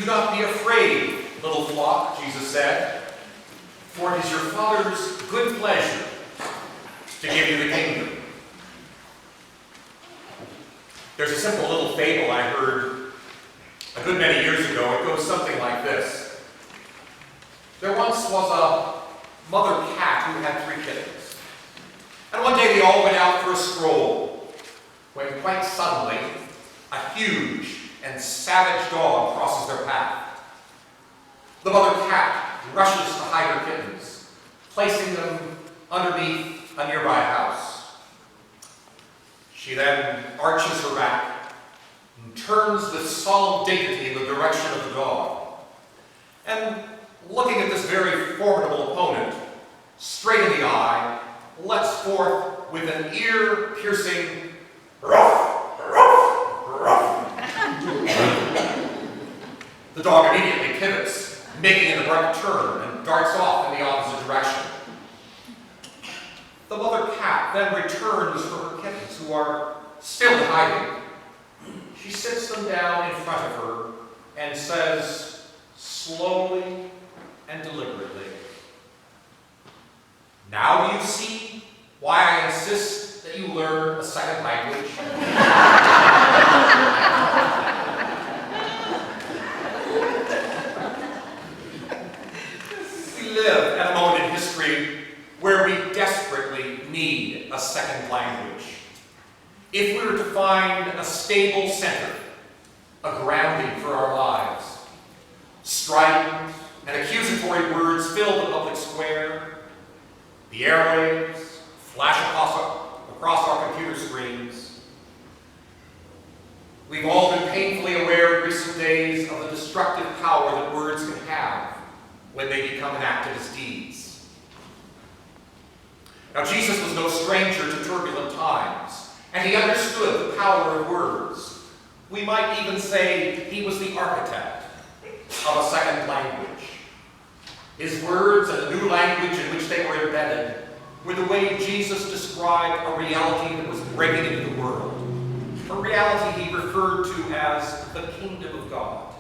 Do not be afraid, little flock, Jesus said, for it is your Father's good pleasure to give you the kingdom. There's a simple little fable I heard a good many years ago. It goes something like this. There once was a mother cat who had 3 kittens. And one day they all went out for a stroll, when quite suddenly a huge and savage dog crosses their path. The mother cat rushes to hide her kittens, placing them underneath a nearby house. She then arches her back and turns with solemn dignity in the direction of the dog. And looking at this very formidable opponent straight in the eye, lets forth with an ear-piercing ruff, ruff, ruff. The dog immediately pivots, making an abrupt turn, and darts off in the opposite direction. The mother cat then returns for her kittens, who are still hiding. She sits them down in front of her and says, slowly and deliberately, "Now do you see why I insist that you learn a second language?" We live at a moment in history where we desperately need a second language. If we were to find a stable center, a grounding for our lives, strident and accusatory words fill the public square, the airwaves flash across our computer screens. We've all been painfully aware in recent days of the destructive power that words can have when they become enacted as deeds. Now, Jesus was no stranger to turbulent times, and he understood the power of words. We might even say he was the architect of a second language. His words and the new language in which they were embedded were the way Jesus described a reality that was breaking into the world, a reality he referred to as the kingdom of God.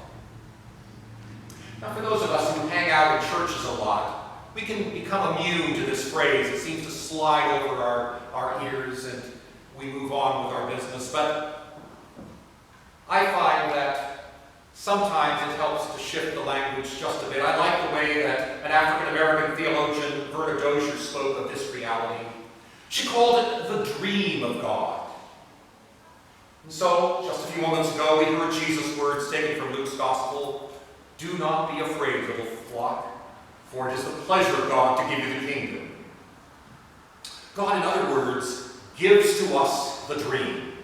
Now, for those of us who hang out in churches a lot, we can become immune to this phrase. It seems to slide over our ears and we move on with our business. But I find that sometimes it helps to shift the language just a bit. I like the way that an African-American theologian, Verna Dozier, spoke of this reality. She called it the dream of God. And so, just a few moments ago, we heard Jesus' words taken from Luke's Gospel. "Do not be afraid, little flock, for it is the pleasure of God to give you the kingdom." God, in other words, gives to us the dream.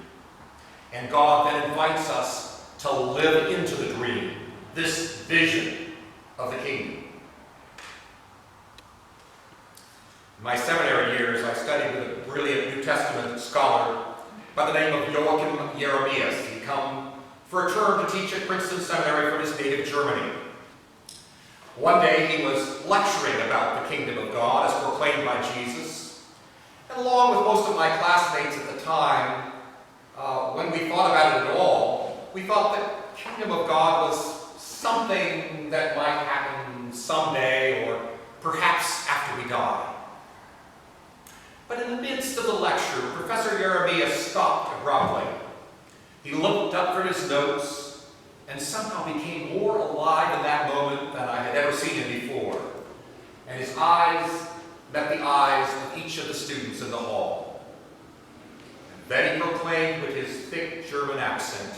And God then invites us to live into the dream, this vision of the kingdom. In my seminary years, I studied with a brilliant New Testament scholar by the name of Joachim Jeremias. He'd come for a term to teach at Princeton Seminary from his native Germany. One day he was lecturing about the kingdom of God as proclaimed by Jesus. And along with most of my classmates at the time, when we thought about it at all, we thought that the kingdom of God was something that might happen someday or perhaps after we die. But in the midst of the lecture, Professor Jeremias stopped abruptly. He looked up from his notes and somehow became more alive in that moment than I had ever seen him before. And his eyes met the eyes of each of the students in the hall. And then he proclaimed with his thick German accent,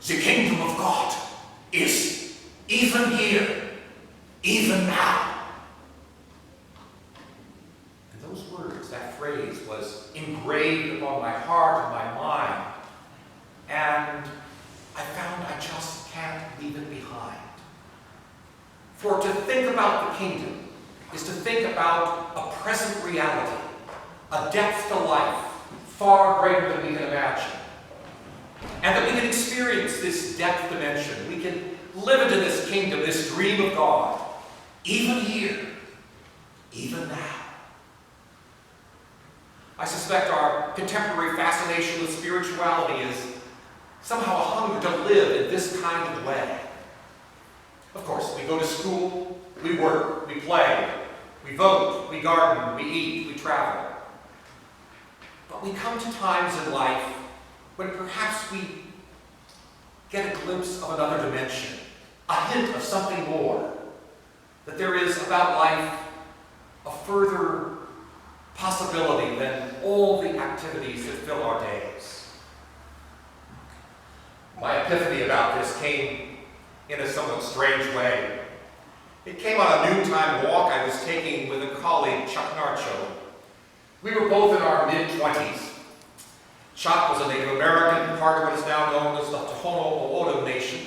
"The kingdom of God is even here, even now." And those words, that phrase, was engraved upon my heart and my mind. And I found I just can't leave it behind. For to think about the kingdom is to think about a present reality, a depth to life far greater than we can imagine. And that we can experience this depth dimension. We can live into this kingdom, this dream of God, even here, even now. I suspect our contemporary fascination with spirituality is somehow a hunger to live in this kind of way. Of course, we go to school, we work, we play, we vote, we garden, we eat, we travel. But we come to times in life when perhaps we get a glimpse of another dimension, a hint of something more, that there is about life a further possibility than all the activities that fill our days. My epiphany about this came in a somewhat strange way. It came on a noontime walk I was taking with a colleague, Chuck Narcho. We were both in our mid-20s. Chuck was a Native American, part of what is now known as the Tohono O'odham Nation.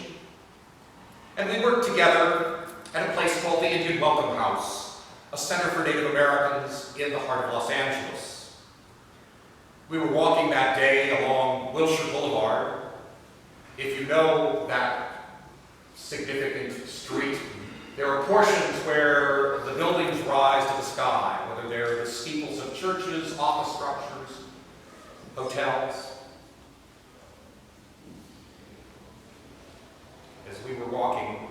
And we worked together at a place called the Indian Welcome House, a center for Native Americans in the heart of Los Angeles. We were walking that day along Wilshire Boulevard. If you know that significant street, there are portions where the buildings rise to the sky, whether they're the steeples of churches, office structures, hotels. As we were walking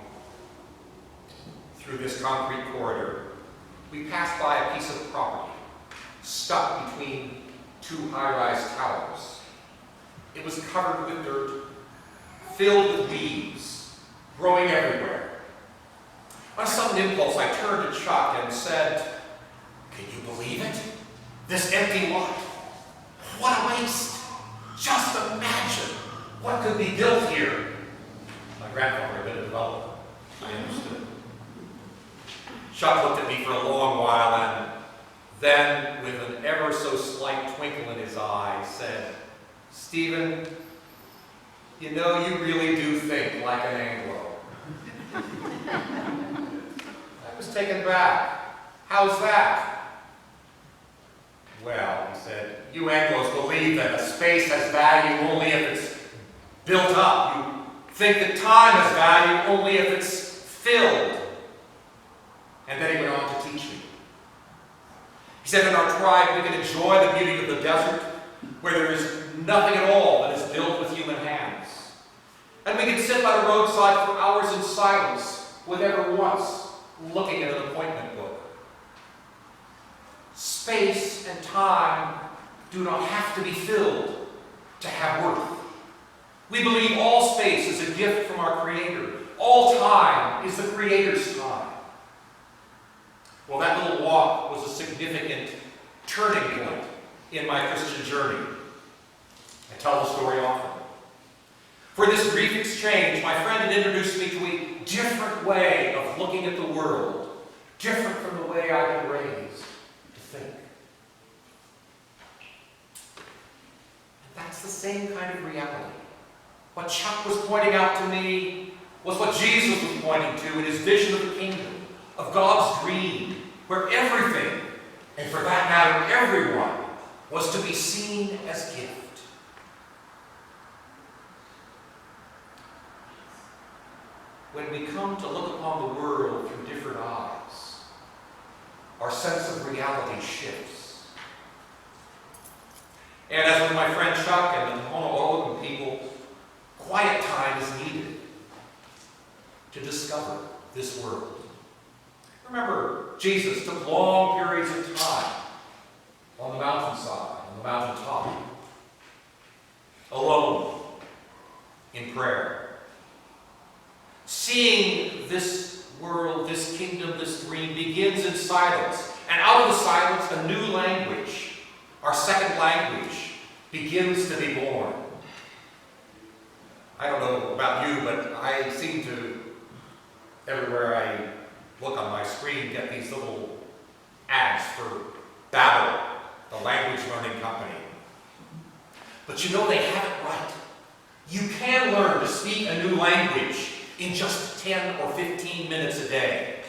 through this concrete corridor, we passed by a piece of property stuck between two high-rise towers. It was covered with dirt, filled with weeds, growing everywhere. On some impulse, I turned to Chuck and said, "Can you believe it? This empty lot. What a waste! Just imagine what could be built here." My grandfather had been a developer. I understood. Chuck looked at me for a long while and then, with an ever so slight twinkle in his eye, said, "Stephen, you know you really do think like an Anglo." I was taken back. "How's that?" "Well," he said, "you Anglos believe that a space has value only if it's built up. You think that time has value only if it's filled." And then he went on to teach me. He said, "In our tribe, we can enjoy the beauty of the desert, where there is nothing at all that is built with human hands. And we can sit by the roadside for hours in silence, with never once looking at an appointment book. Space and time do not have to be filled to have worth. We believe all space is a gift from our Creator. All time is the Creator's time." Well, that little walk was a significant turning point in my Christian journey. I tell the story often. For this brief exchange, my friend had introduced me to a different way of looking at the world, different from the way I've been raised to think. And that's the same kind of reality. What Chuck was pointing out to me was what Jesus was pointing to in his vision of the kingdom, of God's dream, where everything, and for that matter everyone, was to be seen as gift. When we come to look upon the world through different eyes, our sense of reality shifts. And as with my friend Chuck and the Tohono O'odham people, quiet time is needed to discover this world. Remember, Jesus took long periods of time on the mountainside, on the mountaintop, alone, in prayer. Seeing this world, this kingdom, this dream begins in silence. And out of the silence, a new language, our second language, begins to be born. I don't know about you, but I seem to, everywhere I look on my screen, get these little ads for Babbel, the language learning company. But you know, they have it right. You can learn to speak a new language in just 10 or 15 minutes a day.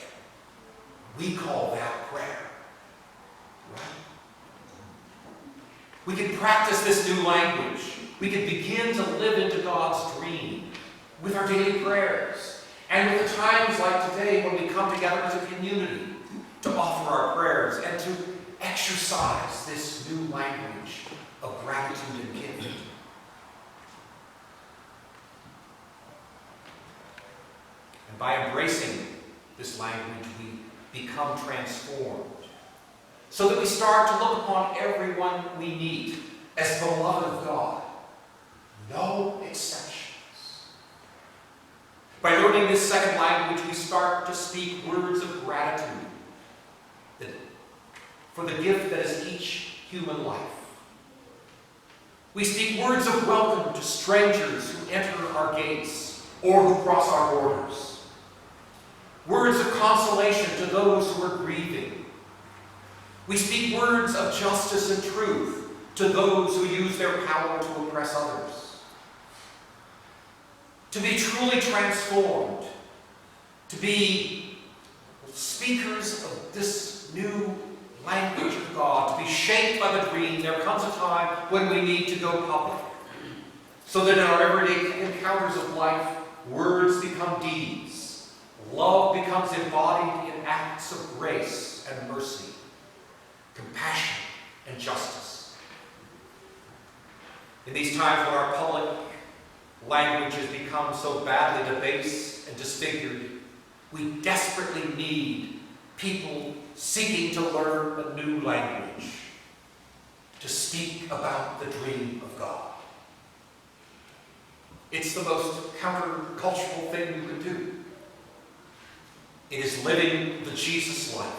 We call that prayer. Right? We can practice this new language. We can begin to live into God's dream with our daily prayers. And with the times like today when we come together as a community to offer our prayers and to exercise this new language of gratitude and gift. And by embracing this language, we become transformed, so that we start to look upon everyone we meet as beloved of God. No exceptions. By learning this second language, we start to speak words of gratitude for the gift that is each human life. We speak words of welcome to strangers who enter our gates or who cross our borders. Words of consolation to those who are grieving. We speak words of justice and truth to those who use their power to oppress others. To be truly transformed, to be speakers of this new language of God, to be shaped by the dream, there comes a time when we need to go public, so that in our everyday encounters of life, words become deeds, love becomes embodied in acts of grace and mercy, compassion and justice. In these times when our public language has become so badly debased and disfigured, we desperately need people seeking to learn a new language, to speak about the dream of God. It's the most countercultural thing you can do. It is living the Jesus life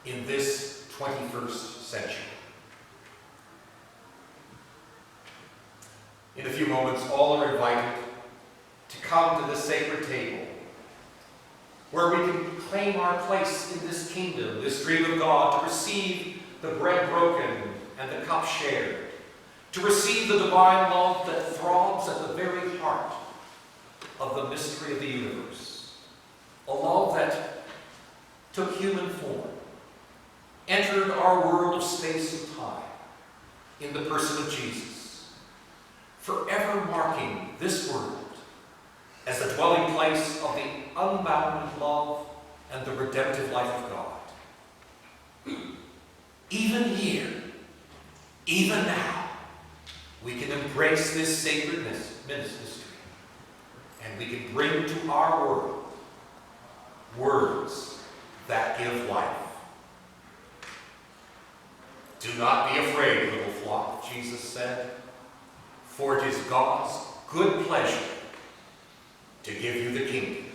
in this 21st century. In a few moments, all are invited to come to the sacred table, where we can claim our place in this kingdom, this dream of God, to receive the bread broken and the cup shared, to receive the divine love that throbs at the very heart of the mystery of the universe, a love that took human form, entered our world of space and time in the person of Jesus, forever marking this world as the dwelling place of the unbounded love and the redemptive life of God. Even here, even now, we can embrace this sacred mystery, and we can bring to our world words that give life. Do not be afraid, little flock, Jesus said, for it is God's good pleasure to give you the kingdom.